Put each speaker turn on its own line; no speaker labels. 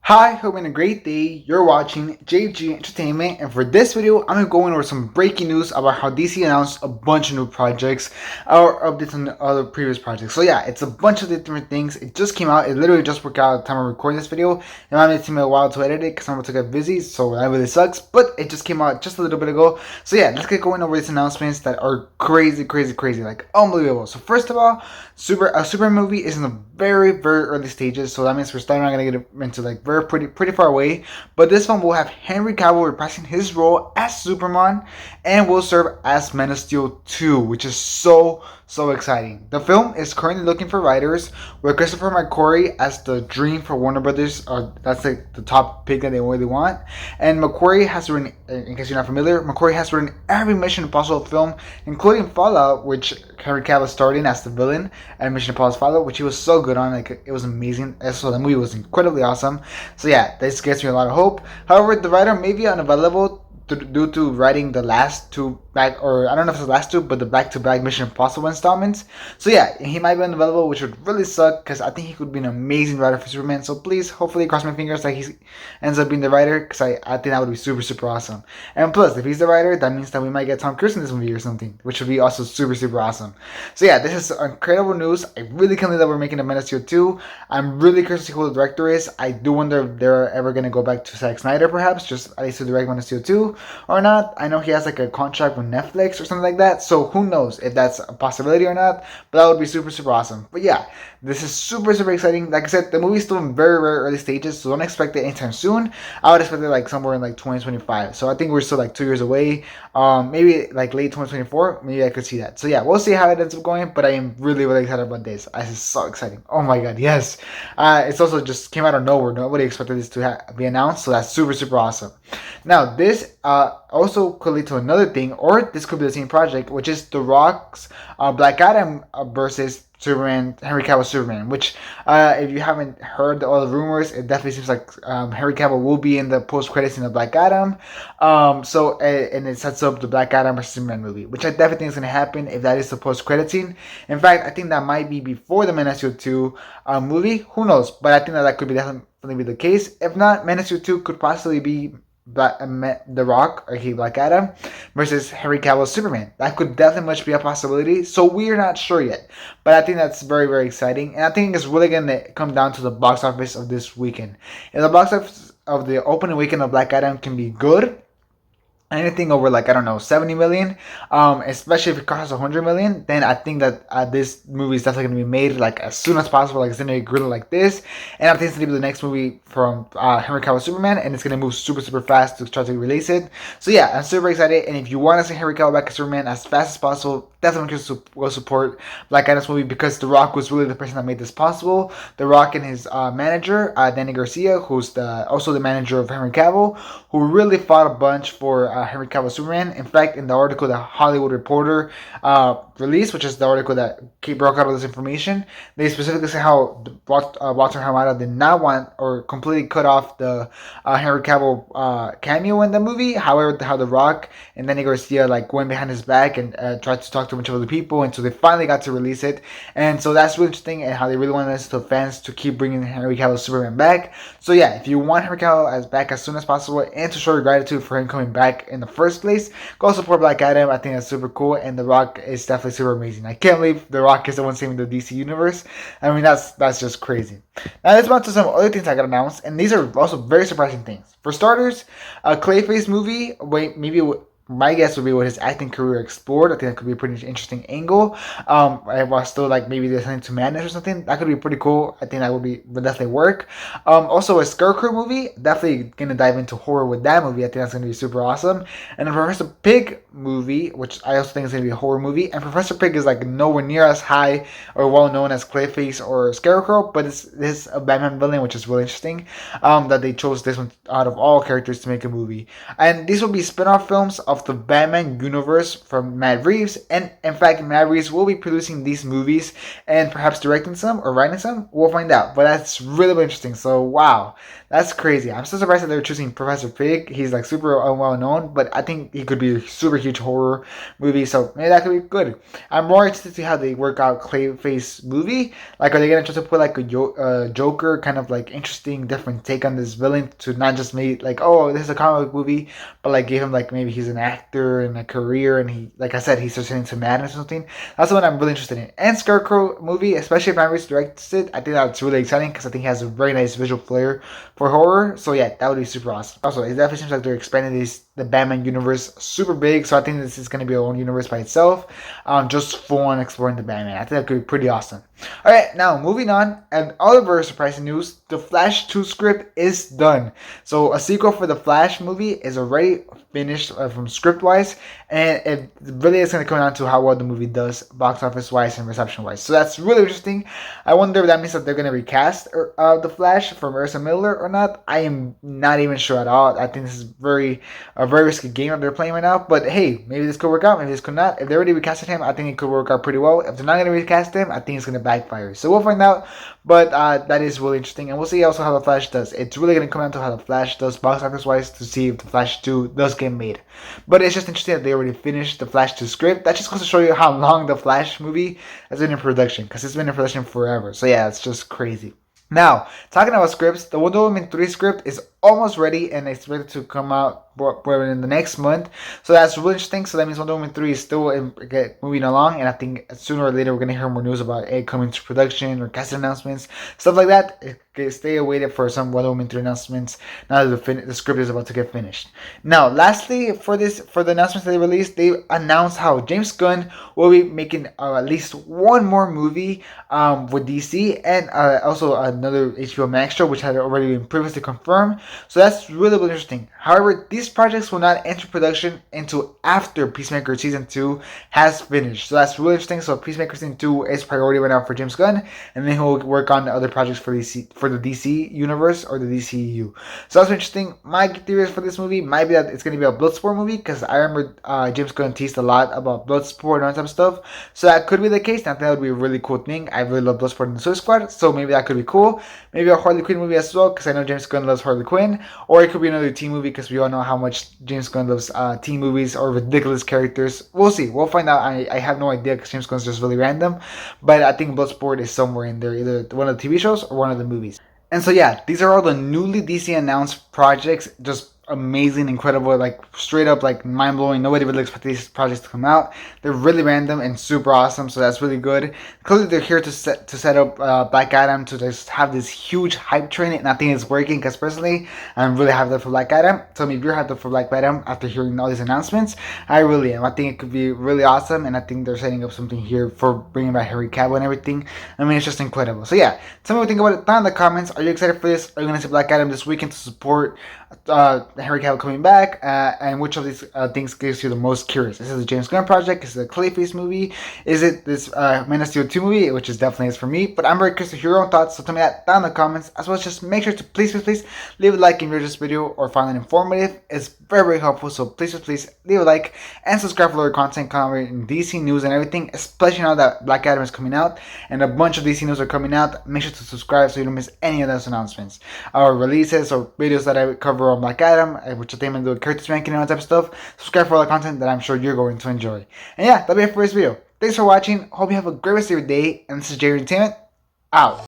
Hi, hope you're having a great day. You're watching JG Entertainment, and for this video, I'm going over some breaking news about how DC announced a bunch of new projects or updates on the other previous projects. So yeah, it's a bunch of different things. It just came out. It literally just worked out at the time of recording this video. It might take me a while to edit it because I'm about to get busy, so that really sucks. But it just came out just a little bit ago. So yeah, let's get going over these announcements that are crazy, like unbelievable. So first of all, a Super movie is in the very early stages, so that means we're still not gonna get into like pretty far away. But this one will have Henry Cavill reprising his role as Superman and will serve as Man of Steel 2, which is so exciting. The film is currently looking for writers with Christopher McQuarrie as the dream for Warner Brothers. That's like the top pick that they really want. And McQuarrie has written, in case you're not familiar, McQuarrie has written every Mission Impossible film, including Fallout, which Henry Cavill starred in as the villain, and Mission Impossible Fallout, which he was so good on. Like, it was amazing. So the movie was incredibly awesome. So yeah, this gives me a lot of hope. However, the writer may be unavailable due to writing the last two back, or I don't know if it's the last two, but the back-to-back Mission Impossible installments. So yeah, he might be unavailable, which would really suck because I think he could be an amazing writer for Superman. So please, hopefully, cross my fingers that he ends up being the writer, because I think that would be super awesome. And plus, if he's the writer, that means that we might get Tom Cruise in this movie or something, which would be also super awesome. So yeah, this is incredible news. I really can't believe that we're making a Man of Steel 2. I'm really curious to see who the director is. I do wonder if they're ever going to go back to Zack Snyder, perhaps, just at least to direct Man of Steel 2 or not. I know he has like a contract with Netflix or something like that, so who knows if that's a possibility or not, but that would be super awesome. But yeah, this is super exciting. Like I said, the movie's still in very early stages, so don't expect it anytime soon. I would expect it like somewhere in like 2025, so I think we're still like 2 years away. Maybe like late 2024, maybe I could see that. So yeah, we'll see how it ends up going, but I am really excited about this. This is so exciting. Oh my god, yes. It's also just came out of nowhere. Nobody expected this to be announced, so that's super awesome. Now this also could lead to another thing, or this could be the same project, which is The Rock's Black Adam versus Superman, Henry Cavill Superman, which if you haven't heard all the rumors, it definitely seems like Henry Cavill will be in the post-credits in the Black Adam. And it sets up the Black Adam versus Superman movie, which I definitely think is going to happen if that is the post-credit scene. In fact, I think that might be before the Man of Steel 2 movie. Who knows? But I think that could be definitely be the case. If not, Man of Steel 2 could possibly be The Rock, or Black Adam, versus Henry Cavill Superman. That could definitely much be a possibility. So we're not sure yet, but I think that's very exciting, and I think it's really gonna come down to the box office of this weekend. If the box office of the opening weekend of Black Adam can be good, anything over like, I don't know, 70 million, especially if it costs 100 million, then I think that this movie is definitely going to be made like as soon as possible. Like, it's going to be grilled like this, and I think it's going to be the next movie from Henry Cavill Superman, and it's going to move super fast to try to release it. So yeah, I'm super excited, and if you want to see Henry Cavill back as Superman as fast as possible, definitely go support Black Adam's movie, because The Rock was really the person that made this possible. The Rock and his manager, Danny Garcia, who's also the manager of Henry Cavill, who really fought a bunch for Henry Cavill Superman. In fact, in the article that Hollywood Reporter released, which is the article that broke out all this information, they specifically say how Walter Hamada did not want or completely cut off the Henry Cavill cameo in the movie. However, how The Rock and Danny Garcia like went behind his back and tried to talk to a bunch of other people, and so they finally got to release it. And so that's really interesting, and how they really wanted us to fans to keep bringing Henry Cavill Superman back. So yeah, if you want Henry Cavill back as soon as possible, and to show your gratitude for him coming back in the first place, go support Black Adam. I think that's super cool, and The Rock is definitely super amazing. I can't believe The Rock is the one saving the DC universe. I mean, that's just crazy. Now let's move on to some other things I got announced, and these are also very surprising things. For starters, a Clayface movie. My guess would be what his acting career explored. I think that could be a pretty interesting angle. I was still like, maybe there's something to Madness or something. That could be pretty cool. I think that would definitely work. Also a Scarecrow movie. Definitely gonna dive into horror with that movie. I think that's gonna be super awesome. And a Professor Pig movie, which I also think is gonna be a horror movie. And Professor Pig is like nowhere near as high or well known as Clayface or Scarecrow, but it's a Batman villain, which is really interesting. That they chose this one out of all characters to make a movie. And these will be spin-off films of the Batman universe from Matt Reeves, and in fact Matt Reeves will be producing these movies and perhaps directing some or writing some. We'll find out, but that's really interesting. So wow, That's crazy. I'm so surprised that they're choosing Professor Pig. He's like super well known, but I think he could be a super huge horror movie, so maybe that could be good. I'm more interested to see how they work out Clayface movie. Like, are they gonna try to put like a Joker kind of like interesting, different take on this villain to not just make like, oh, this is a comic book movie, but like give him like maybe he's an actor and a career, and he, like I said, he's just into madness or something. That's what I'm really interested in. And Scarecrow movie, especially if Snyder directs it, I think that's really exciting because I think he has a very nice visual flair for horror. So yeah, that would be super awesome. Also, it definitely seems like they're expanding the Batman universe super big. So I think this is going to be a own universe by itself. Just fun exploring the Batman. I think that could be pretty awesome. All right, now moving on, and other very surprising news: the Flash 2 script is done. So a sequel for the Flash movie is already finished from script wise, and it really is going to come down to how well the movie does box office wise and reception wise. So that's really interesting. I wonder if that means that they're going to recast the Flash from Erza or not. I am not even sure at all. I think this is a very risky game that they're playing right now. But hey, maybe this could work out. Maybe this could not. If they already recasted him, I think it could work out pretty well. If they're not going to recast him, I think it's going to backfire. So we'll find out. But that is really interesting, and we'll see also how the Flash does. It's really going to come down to how the Flash does box office wise to see if the Flash 2 does get made. But it's just interesting that they already finished the Flash 2 script. That just goes to show you how long the Flash movie has been in production, because it's been in production forever. So yeah, it's just crazy. Now, talking about scripts, the Wonder Woman 3 script is almost ready and expected to come out in the next month. So that's really interesting. So that means Wonder Woman 3 is still moving along, and I think sooner or later we're going to hear more news about it coming to production or cast announcements, stuff like that. Stay awaited for some Wonder Woman 3 announcements now that the script is about to get finished. Now, lastly, for the announcements that they released, they announced how James Gunn will be making at least one more movie with DC, and also another HBO Max show, which had already been previously confirmed. So that's really, really interesting. However, these projects will not enter production until after Peacemaker Season 2 has finished. So that's really interesting. So Peacemaker Season 2 is priority right now for James Gunn, and then he'll work on the other projects for the DC universe or the DCU. So that's interesting. My theories for this movie might be that it's going to be a Bloodsport movie, because I remember James Gunn teased a lot about Bloodsport and all that type of stuff. So that could be the case. And I think that would be a really cool thing. I really love Bloodsport and the Suicide Squad, so maybe that could be cool. Maybe a Harley Quinn movie as well, because I know James Gunn loves Harley Quinn. Or it could be another teen movie, because we all know how much James Gunn loves teen movies or ridiculous characters. We'll see. We'll find out. I have no idea, because James Gunn's just really random. But I think Bloodsport is somewhere in there, either one of the TV shows or one of the movies. And so yeah, these are all the newly DC announced projects. Just amazing, incredible, like straight up like mind blowing. Nobody really expected these projects to come out. They're really random and super awesome, so that's really good. Clearly, they're here to set up Black Adam to just have this huge hype train, and I think it's working. Because personally, I'm really hyped up for Black Adam. Tell me if you're hyped up for Black Adam after hearing all these announcements. I really am. I think it could be really awesome, and I think they're setting up something here for bringing back Henry Cavill and everything. I mean, it's just incredible. So yeah, tell me what you think about it down in the comments. Are you excited for this? Are you gonna see Black Adam this weekend to support Henry Cavill coming back, and which of these things gives you the most curious? Is it the James Gunn project? Is it the Clayface movie? Is it this Man of Steel 2 movie, which is definitely is for me? But I'm very curious to hear your own thoughts, so tell me that down in the comments. As well as just make sure to please leave a like if you enjoyed this video or find it informative. It's very, very helpful, so please leave a like and subscribe for other content covering DC news and everything, especially now that Black Adam is coming out and a bunch of DC news are coming out. Make sure to subscribe so you don't miss any of those announcements or releases or videos that I cover on Black Adam, which I think I'm going to do characters ranking and all that type of stuff. Subscribe for all the content that I'm sure you're going to enjoy. And yeah, that'll be it for this video. Thanks for watching. Hope you have a great rest of your day. And this is J Entertainment, out.